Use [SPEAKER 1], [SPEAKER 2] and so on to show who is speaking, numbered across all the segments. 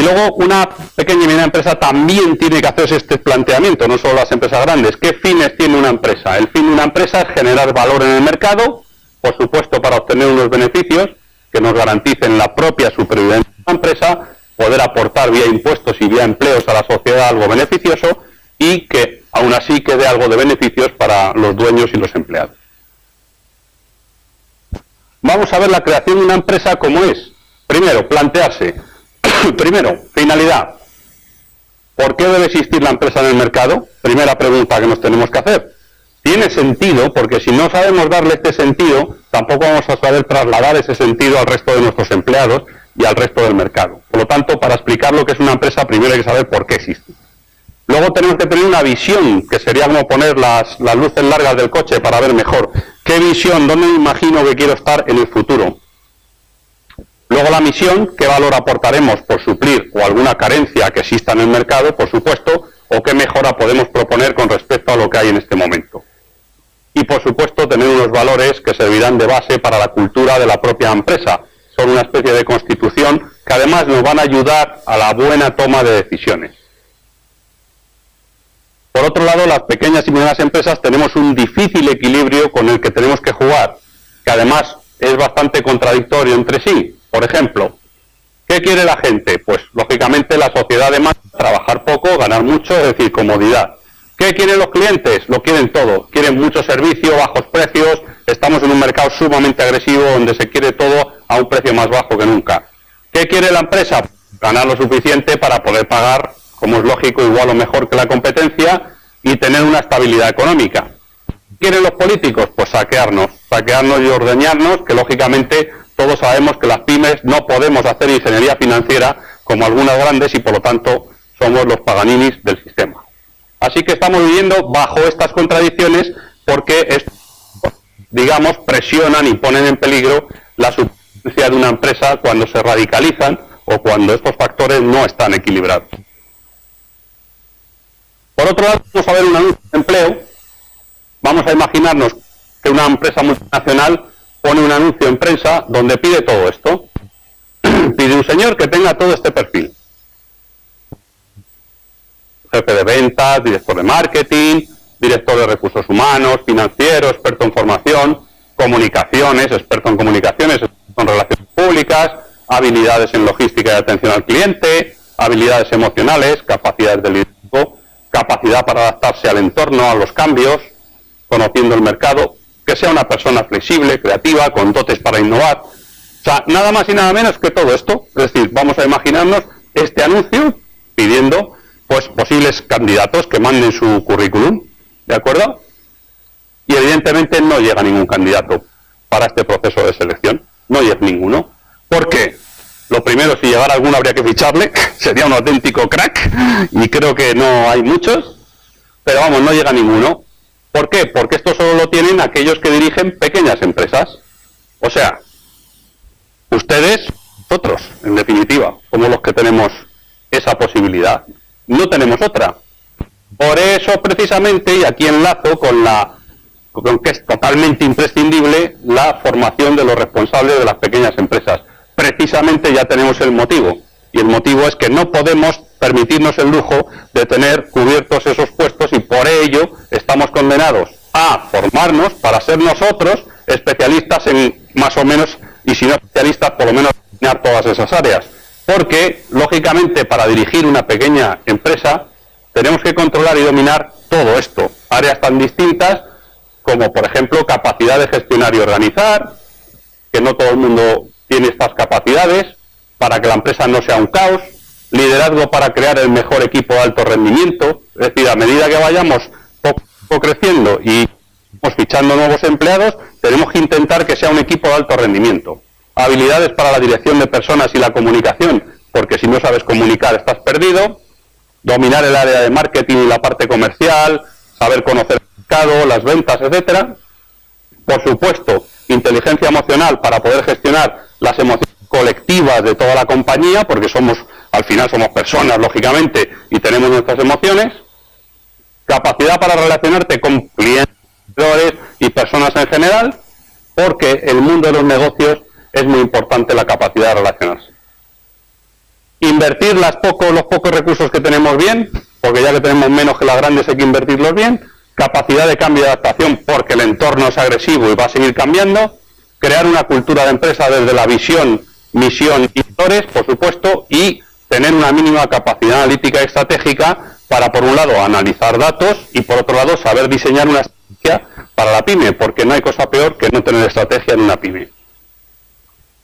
[SPEAKER 1] luego una pequeña y mediana empresa también tiene que hacerse este planteamiento, no solo las empresas grandes. ¿Qué fines tiene una empresa? El fin de una empresa es generar valor en el mercado, por supuesto para obtener unos beneficios que nos garanticen la propia supervivencia de la empresa, poder aportar vía impuestos y vía empleos a la sociedad algo beneficioso y que aún así quede algo de beneficios para los dueños y los empleados. Vamos a ver la creación de una empresa como es. Primero, plantearse. Primero, finalidad. ¿Por qué debe existir la empresa en el mercado? Primera pregunta que nos tenemos que hacer. ¿Tiene sentido? Porque si no sabemos darle este sentido, tampoco vamos a saber trasladar ese sentido al resto de nuestros empleados y al resto del mercado. Por lo tanto, para explicar lo que es una empresa, primero hay que saber por qué existe. Luego tenemos que tener una visión, que sería como poner las luces largas del coche para ver mejor. ¿Qué visión? ¿Dónde me imagino que quiero estar en el futuro? Luego la misión, ¿qué valor aportaremos por suplir o alguna carencia que exista en el mercado, por supuesto, o qué mejora podemos proponer con respecto a lo que hay en este momento? Y por supuesto tener unos valores que servirán de base para la cultura de la propia empresa. Son una especie de constitución que además nos van a ayudar a la buena toma de decisiones. Por otro lado, las pequeñas y medianas empresas tenemos un difícil equilibrio con el que tenemos que jugar, que además es bastante contradictorio entre sí. Por ejemplo, ¿qué quiere la gente? Pues lógicamente la sociedad demanda trabajar poco, ganar mucho, es decir, comodidad. ¿Qué quieren los clientes? Lo quieren todo. Quieren mucho servicio, bajos precios. Estamos en un mercado sumamente agresivo donde se quiere todo a un precio más bajo que nunca. ¿Qué quiere la empresa? Ganar lo suficiente para poder pagar, como es lógico, igual o mejor que la competencia y tener una estabilidad económica. ¿Qué quieren los políticos? Pues saquearnos y ordeñarnos, que lógicamente todos sabemos que las pymes no podemos hacer ingeniería financiera como algunas grandes y por lo tanto somos los paganinis del sistema. Así que estamos viviendo bajo estas contradicciones porque, digamos, presionan y ponen en peligro la supervivencia de una empresa cuando se radicalizan o cuando estos factores no están equilibrados. Por otro lado, vamos a ver un anuncio de empleo. Vamos a imaginarnos que una empresa multinacional pone un anuncio en prensa donde pide todo esto. Pide un señor que tenga todo este perfil. Jefe de ventas, director de marketing, director de recursos humanos, financiero, experto en formación, comunicaciones, experto en comunicaciones, experto en relaciones públicas, habilidades en logística y atención al cliente, habilidades emocionales, capacidades de liderazgo, capacidad para adaptarse al entorno, a los cambios, conociendo el mercado, que sea una persona flexible, creativa, con dotes para innovar. O sea, nada más y nada menos que todo esto. Es decir, vamos a imaginarnos este anuncio pidiendo pues posibles candidatos que manden su currículum, ¿de acuerdo? Y evidentemente no llega ningún candidato para este proceso de selección, no llega ninguno. ¿Por qué? Lo primero, si llegara alguno habría que ficharle, sería un auténtico crack, y creo que no hay muchos, pero vamos, no llega ninguno. ¿Por qué? Porque esto solo lo tienen aquellos que dirigen pequeñas empresas. O sea, ustedes, nosotros, en definitiva, somos los que tenemos esa posibilidad. No tenemos otra. Por eso, precisamente, y aquí enlazo con que es totalmente imprescindible la formación de los responsables de las pequeñas empresas. Precisamente ya tenemos el motivo. Y el motivo es que no podemos permitirnos el lujo de tener cubiertos esos puestos y por ello estamos condenados a formarnos para ser nosotros especialistas en más o menos, y si no especialistas, por lo menos dominar todas esas áreas. Porque, lógicamente, para dirigir una pequeña empresa tenemos que controlar y dominar todo esto. Áreas tan distintas como, por ejemplo, capacidad de gestionar y organizar, que no todo el mundo tiene estas capacidades, para que la empresa no sea un caos, liderazgo para crear el mejor equipo de alto rendimiento, es decir, a medida que vayamos poco creciendo y fichando nuevos empleados, tenemos que intentar que sea un equipo de alto rendimiento. Habilidades para la dirección de personas y la comunicación, porque si no sabes comunicar estás perdido. Dominar el área de marketing y la parte comercial, saber conocer el mercado, las ventas, etcétera. Por supuesto, inteligencia emocional para poder gestionar las emociones colectivas de toda la compañía, porque al final somos personas, lógicamente, y tenemos nuestras emociones. Capacidad para relacionarte con clientes y personas en general, porque el mundo de los negocios es muy importante la capacidad de relacionarse. Invertir los pocos recursos que tenemos bien, porque ya que tenemos menos que las grandes hay que invertirlos bien. Capacidad de cambio y adaptación, porque el entorno es agresivo y va a seguir cambiando. Crear una cultura de empresa desde la visión, misión y valores, por supuesto, y tener una mínima capacidad analítica y estratégica para, por un lado, analizar datos y, por otro lado, saber diseñar una estrategia para la pyme, porque no hay cosa peor que no tener estrategia en una pyme.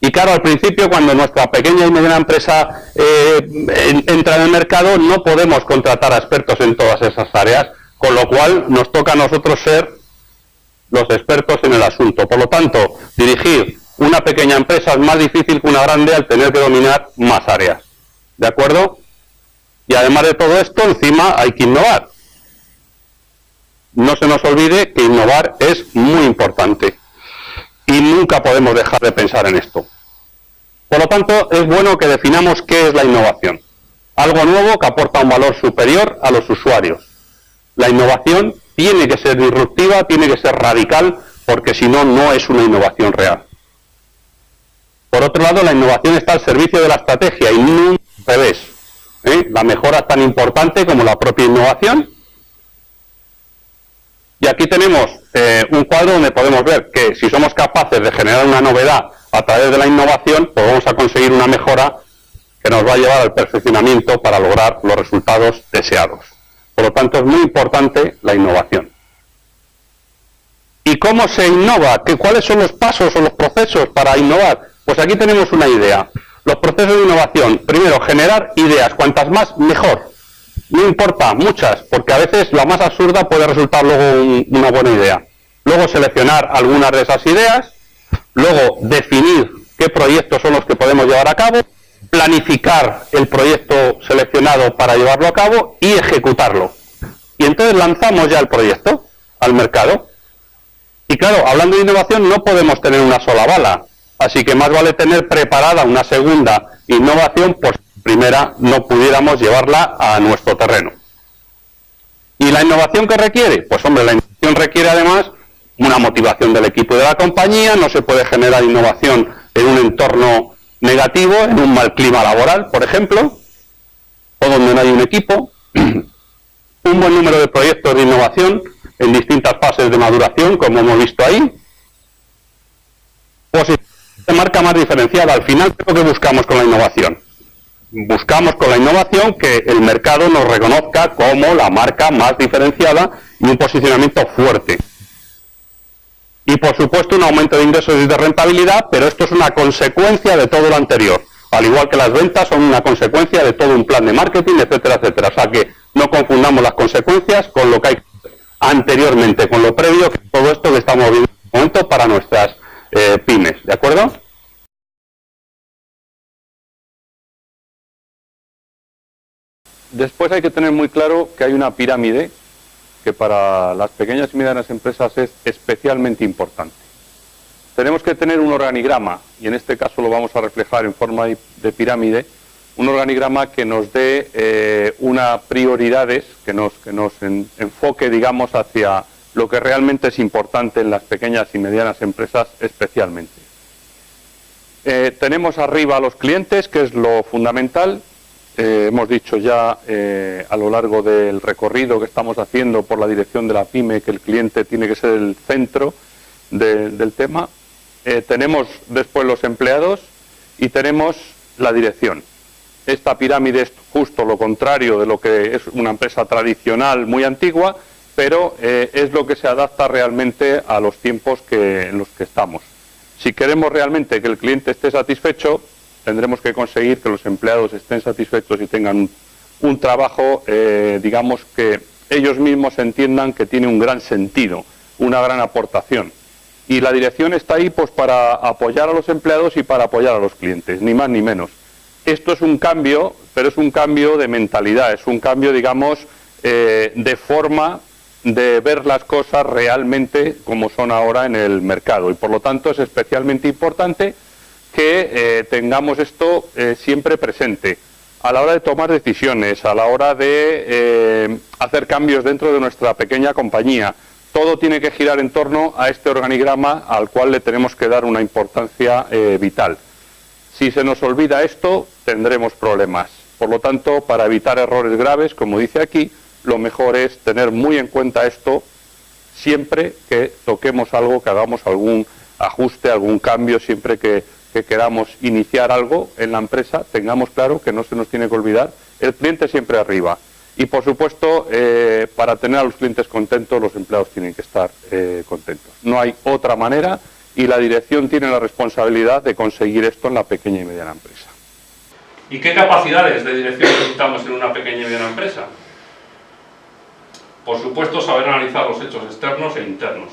[SPEAKER 1] Y claro, al principio, cuando nuestra pequeña y mediana empresa entra en el mercado, no podemos contratar a expertos en todas esas áreas, con lo cual nos toca a nosotros ser los expertos en el asunto. Por lo tanto, dirigir una pequeña empresa es más difícil que una grande al tener que dominar más áreas. ¿De acuerdo? Y además de todo esto, encima hay que innovar. No se nos olvide que innovar es muy importante. Y nunca podemos dejar de pensar en esto. Por lo tanto, es bueno que definamos qué es la innovación. Algo nuevo que aporta un valor superior a los usuarios. La innovación tiene que ser disruptiva, tiene que ser radical, porque si no, no es una innovación real. Por otro lado, la innovación está al servicio de la estrategia y no al revés. La mejora es tan importante como la propia innovación. Y aquí tenemos un cuadro donde podemos ver que si somos capaces de generar una novedad a través de la innovación, pues vamos a conseguir una mejora que nos va a llevar al perfeccionamiento para lograr los resultados deseados. Por lo tanto, es muy importante la innovación. ¿Y cómo se innova? ¿Cuáles son los pasos o los procesos para innovar? Pues aquí tenemos una idea. Los procesos de innovación. Primero, generar ideas. Cuantas más, mejor. No importa, muchas, porque a veces la más absurda puede resultar luego una buena idea. Luego, seleccionar algunas de esas ideas. Luego, definir qué proyectos son los que podemos llevar a cabo. Planificar el proyecto seleccionado para llevarlo a cabo y ejecutarlo. Y entonces lanzamos ya el proyecto al mercado. Y claro, hablando de innovación no podemos tener una sola bala. Así que más vale tener preparada una segunda innovación, pues primera no pudiéramos llevarla a nuestro terreno. ¿Y la innovación qué requiere? Pues hombre, la innovación requiere además una motivación del equipo de la compañía. No se puede generar innovación en un entorno negativo, en un mal clima laboral, por ejemplo, o donde no hay un equipo. Un buen número de proyectos de innovación en distintas fases de maduración, como hemos visto ahí. Pues de marca más diferenciada. Al final, ¿qué es lo que buscamos con la innovación? Buscamos con la innovación que el mercado nos reconozca como la marca más diferenciada y un posicionamiento fuerte. Y por supuesto un aumento de ingresos y de rentabilidad, pero esto es una consecuencia de todo lo anterior. Al igual que las ventas son una consecuencia de todo un plan de marketing, etcétera, etcétera. O sea que no confundamos las consecuencias con lo que hay anteriormente, con lo previo, que todo esto que estamos viendo en este momento para nuestras pymes. ¿De acuerdo? Después hay que tener muy claro que hay una pirámide que para las pequeñas y medianas empresas es especialmente importante. Tenemos que tener un organigrama, y en este caso lo vamos a reflejar en forma de pirámide, un organigrama que nos dé unas prioridades, que nos enfoque, digamos, hacia lo que realmente es importante en las pequeñas y medianas empresas especialmente. Tenemos arriba a los clientes, que es lo fundamental. Hemos dicho ya a lo largo del recorrido que estamos haciendo por la dirección de la pyme que el cliente tiene que ser el centro del tema. Tenemos después los empleados y tenemos la dirección. Esta pirámide es justo lo contrario de lo que es una empresa tradicional muy antigua, pero es lo que se adapta realmente a los tiempos en los que estamos. Si queremos realmente que el cliente esté satisfecho, tendremos que conseguir que los empleados estén satisfechos y tengan un trabajo, digamos, que ellos mismos entiendan que tiene un gran sentido, una gran aportación. Y la dirección está ahí pues para apoyar a los empleados y para apoyar a los clientes, ni más ni menos. Esto es un cambio, pero es un cambio de mentalidad, es un cambio, digamos, de forma de ver las cosas realmente como son ahora en el mercado. Y por lo tanto es especialmente importante que tengamos esto siempre presente a la hora de tomar decisiones, a la hora de hacer cambios dentro de nuestra pequeña compañía. Todo tiene que girar en torno a este organigrama al cual le tenemos que dar una importancia vital.
[SPEAKER 2] Si se nos olvida esto, tendremos problemas. Por lo tanto, para evitar errores graves, como dice aquí, lo mejor es tener muy en cuenta esto siempre que toquemos algo, que hagamos algún ajuste, algún cambio, siempre que queramos iniciar algo en la empresa, tengamos claro que no se nos tiene que olvidar el cliente siempre arriba. Y por supuesto, para tener a los clientes contentos, los empleados tienen que estar contentos. No hay otra manera y la dirección tiene la responsabilidad de conseguir esto en la pequeña y mediana empresa.
[SPEAKER 3] ¿Y qué capacidades de dirección necesitamos en una pequeña y mediana empresa? Por supuesto, saber analizar los hechos externos e internos.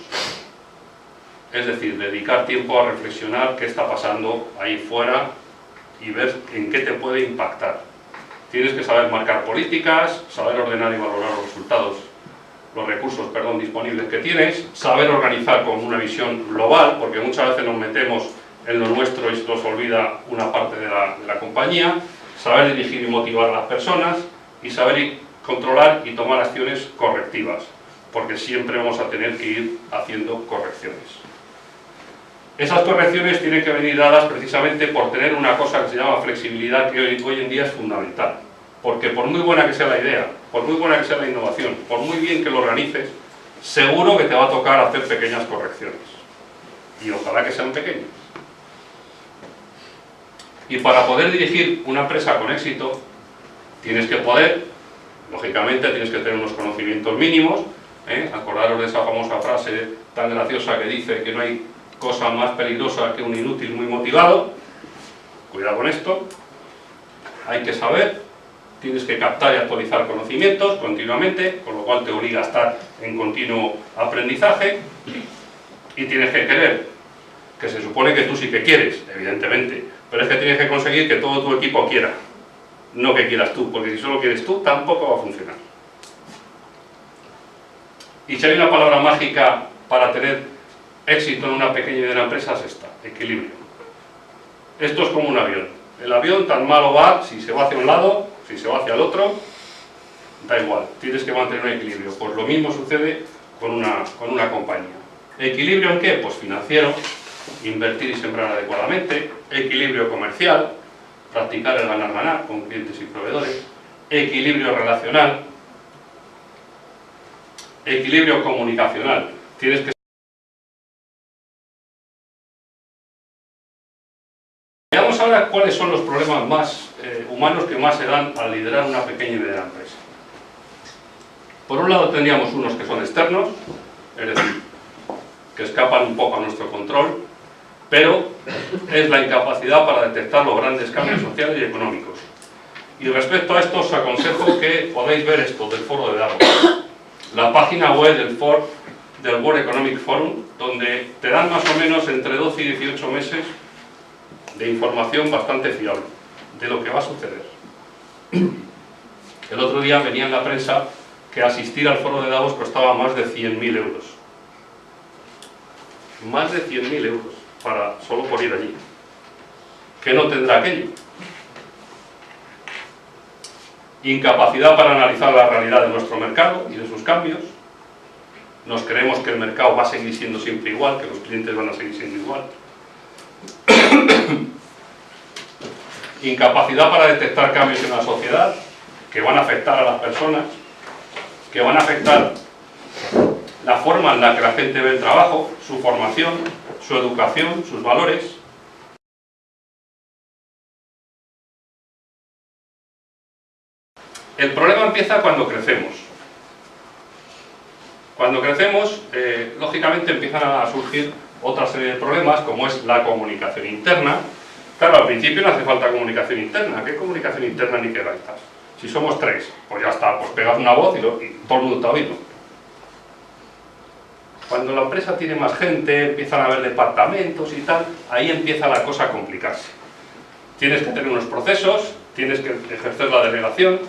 [SPEAKER 3] Es decir, dedicar tiempo a reflexionar qué está pasando ahí fuera y ver en qué te puede impactar. Tienes que saber marcar políticas, saber ordenar y valorar los resultados, los recursos, disponibles que tienes, saber organizar con una visión global, porque muchas veces nos metemos en lo nuestro y se nos olvida una parte de la compañía, saber dirigir y motivar a las personas y saber controlar y tomar acciones correctivas, porque siempre vamos a tener que ir haciendo correcciones. Esas correcciones tienen que venir dadas precisamente por tener una cosa que se llama flexibilidad, que hoy en día es fundamental. Porque por muy buena que sea la idea, por muy buena que sea la innovación, por muy bien que lo organices, seguro que te va a tocar hacer pequeñas correcciones. Y ojalá que sean pequeñas. Y para poder dirigir una empresa con éxito, tienes que poder, lógicamente tienes que tener unos conocimientos mínimos. Acordaros de esa famosa frase tan graciosa que dice que no hay cosa más peligrosa que un inútil muy motivado. Cuidado con esto. Hay que saber, tienes que captar y actualizar conocimientos continuamente, con lo cual te obliga a estar en continuo aprendizaje. Y tienes que querer, que se supone que tú sí que quieres, evidentemente, pero es que tienes que conseguir que todo tu equipo quiera, no que quieras tú, porque si solo quieres tú, tampoco va a funcionar. Y si hay una palabra mágica para tener éxito en una pequeña y mediana empresa, es esta: equilibrio. Esto es como un avión. El avión tan malo va, si se va hacia un lado, si se va hacia el otro, da igual, tienes que mantener un equilibrio. Pues lo mismo sucede con una compañía. ¿Equilibrio en qué? Pues financiero, invertir y sembrar adecuadamente, equilibrio comercial, practicar el ganar-ganar con clientes y proveedores, equilibrio relacional, equilibrio comunicacional. Tienes que... Veamos ahora cuáles son los problemas más humanos que más se dan al liderar una pequeña y mediana empresa. Por un lado tendríamos unos que son externos, es decir, que escapan un poco a nuestro control, pero es la incapacidad para detectar los grandes cambios sociales y económicos. Y respecto a esto os aconsejo que podáis ver esto del foro de Davos, la página web del World Economic Forum, donde te dan más o menos entre 12 y 18 meses de información bastante fiable de lo que va a suceder. El otro día venía en la prensa que asistir al foro de Davos costaba más de 100.000 euros. Más de 100.000 euros solo por ir allí. ¿Qué no tendrá aquello? Incapacidad para analizar la realidad de nuestro mercado y de sus cambios. Nos creemos que el mercado va a seguir siendo siempre igual, que los clientes van a seguir siendo igual. Incapacidad para detectar cambios en la sociedad que van a afectar a las personas, que van a afectar la forma en la que la gente ve el trabajo, su formación, su educación, sus valores. El problema empieza cuando crecemos. Cuando crecemos, lógicamente empiezan a surgir otra serie de problemas, como es la comunicación interna. Claro, al principio no hace falta comunicación interna. ¿Qué comunicación interna ni qué gaitas? Si somos 3, pues ya está, pues pegas una voz y todo el mundo está oído. Cuando la empresa tiene más gente, empiezan a haber departamentos y tal, ahí empieza la cosa a complicarse. Tienes que tener unos procesos, tienes que ejercer la delegación,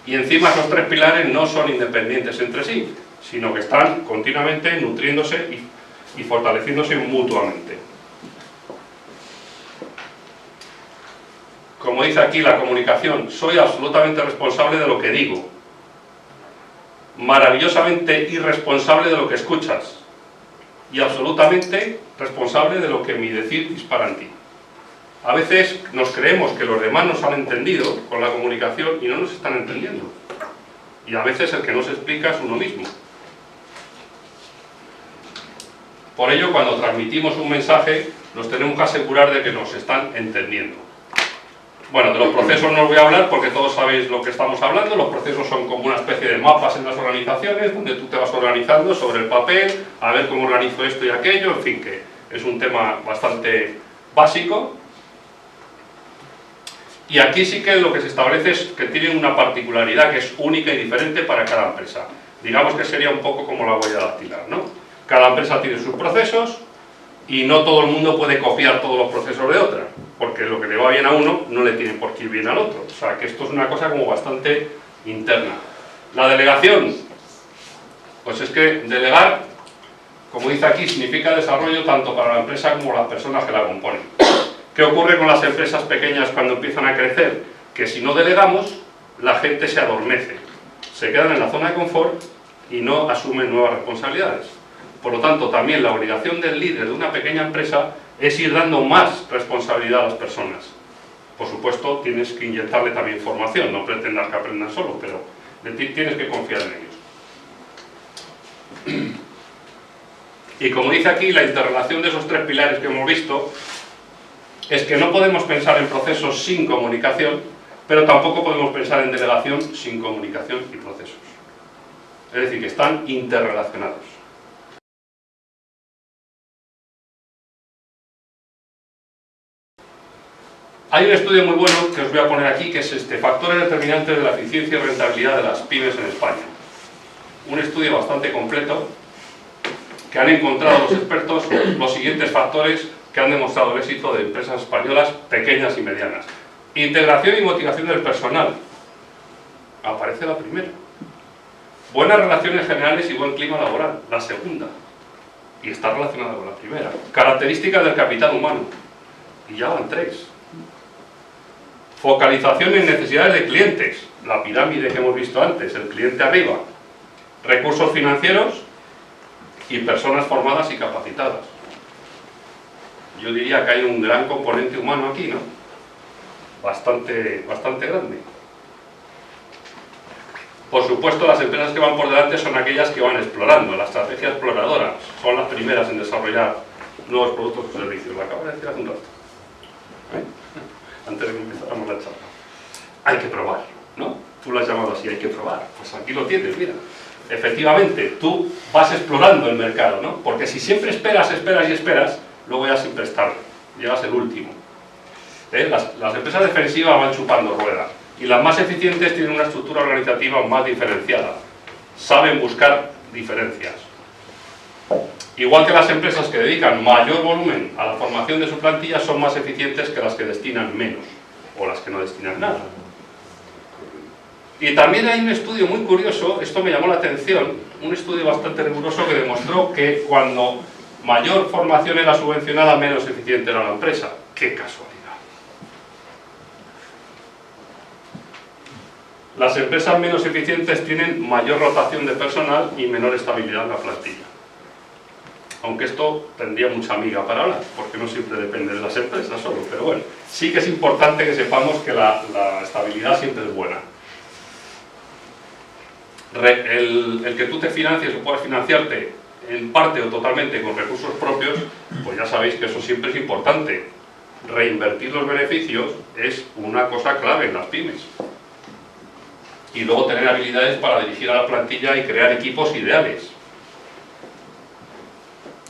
[SPEAKER 3] y encima esos 3 pilares no son independientes entre sí, sino que están continuamente nutriéndose y fortaleciéndose mutuamente. Como dice aquí la comunicación, soy absolutamente responsable de lo que digo, maravillosamente irresponsable de lo que escuchas y absolutamente responsable de lo que mi decir dispara en ti. A veces nos creemos que los demás nos han entendido con la comunicación y no nos están entendiendo. Y a veces el que no se explica es uno mismo. Por ello, cuando transmitimos un mensaje, nos tenemos que asegurar de que nos están entendiendo. Bueno, de los procesos no os voy a hablar porque todos sabéis lo que estamos hablando. Los procesos son como una especie de mapas en las organizaciones, donde tú te vas organizando sobre el papel, a ver cómo organizo esto y aquello, en fin, que es un tema bastante básico. Y aquí sí que lo que se establece es que tienen una particularidad que es única y diferente para cada empresa. Digamos que sería un poco como la huella dactilar, ¿no? Cada empresa tiene sus procesos y no todo el mundo puede copiar todos los procesos de otra, porque lo que le va bien a uno no le tiene por qué ir bien al otro. O sea, que esto es una cosa como bastante interna. La delegación, pues es que delegar, como dice aquí, significa desarrollo tanto para la empresa como las personas que la componen. ¿Qué ocurre con las empresas pequeñas cuando empiezan a crecer? Que si no delegamos, la gente se adormece, se quedan en la zona de confort y no asumen nuevas responsabilidades. Por lo tanto, también la obligación del líder de una pequeña empresa es ir dando más responsabilidad a las personas. Por supuesto, tienes que inyectarle también formación, no pretendas que aprendan solo, pero tienes que confiar en ellos. Y como dice aquí, la interrelación de esos tres pilares que hemos visto es que no podemos pensar en procesos sin comunicación, pero tampoco podemos pensar en delegación sin comunicación y procesos. Es decir, que están interrelacionados. Hay un estudio muy bueno que os voy a poner aquí, que es factores determinantes de la eficiencia y rentabilidad de las pymes en España. Un estudio bastante completo que han encontrado los expertos los siguientes factores que han demostrado el éxito de empresas españolas pequeñas y medianas. Integración y motivación del personal. Aparece la primera. Buenas relaciones generales y buen clima laboral. La segunda. Y está relacionada con la primera. Características del capital humano. Y ya van tres. Focalización en necesidades de clientes. La pirámide que hemos visto antes. El cliente arriba. Recursos financieros y personas formadas y capacitadas. Yo diría que hay un gran componente humano aquí, ¿no? Bastante grande. Por supuesto, las empresas que van por delante son aquellas que van explorando. La estrategia exploradora son las primeras en desarrollar nuevos productos o servicios. Lo acabo de decir hace un rato. Antes de que empezáramos la charla. Hay que probar, ¿no? Tú lo has llamado así, hay que probar. Pues aquí lo tienes, mira. Efectivamente, tú vas explorando el mercado, ¿no? Porque si siempre esperas, luego ya sin prestarle, llegas el último. Las empresas defensivas van chupando rueda y las más eficientes tienen una estructura organizativa más diferenciada, saben buscar diferencias. Igual que las empresas que dedican mayor volumen a la formación de su plantilla son más eficientes que las que destinan menos o las que no destinan nada. Y también hay un estudio muy curioso, esto me llamó la atención, un estudio bastante riguroso que demostró que cuando mayor formación era subvencionada, menos eficiente era la empresa. ¡Qué casualidad! Las empresas menos eficientes tienen mayor rotación de personal y menor estabilidad en la plantilla. Aunque esto tendría mucha miga para hablar, porque no siempre depende de las empresas solo, pero bueno, sí que es importante que sepamos que la estabilidad siempre es buena. El que tú te financies o puedas financiarte en parte o totalmente con recursos propios, pues ya sabéis que eso siempre es importante. Reinvertir los beneficios es una cosa clave en las pymes. Y luego tener habilidades para dirigir a la plantilla y crear equipos ideales.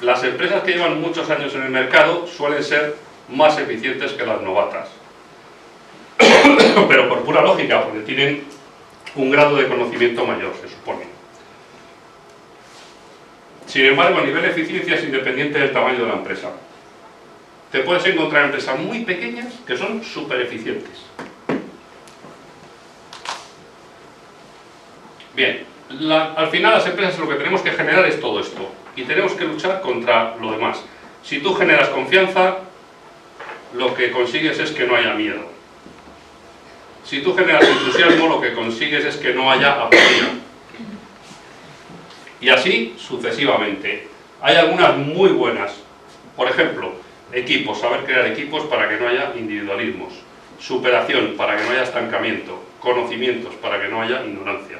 [SPEAKER 3] Las empresas que llevan muchos años en el mercado suelen ser más eficientes que las novatas. Pero por pura lógica, porque tienen un grado de conocimiento mayor, se supone. Sin embargo, a nivel de eficiencia es independiente del tamaño de la empresa. Te puedes encontrar empresas muy pequeñas que son súper eficientes. Bien, al final las empresas lo que tenemos que generar es todo esto. Y tenemos que luchar contra lo demás. Si tú generas confianza, lo que consigues es que no haya miedo. Si tú generas entusiasmo, lo que consigues es que no haya apatía. Y así sucesivamente. Hay algunas muy buenas. Por ejemplo, Equipos, saber crear equipos para que no haya individualismos. Superación, para que no haya estancamiento. Conocimientos, para que no haya ignorancia.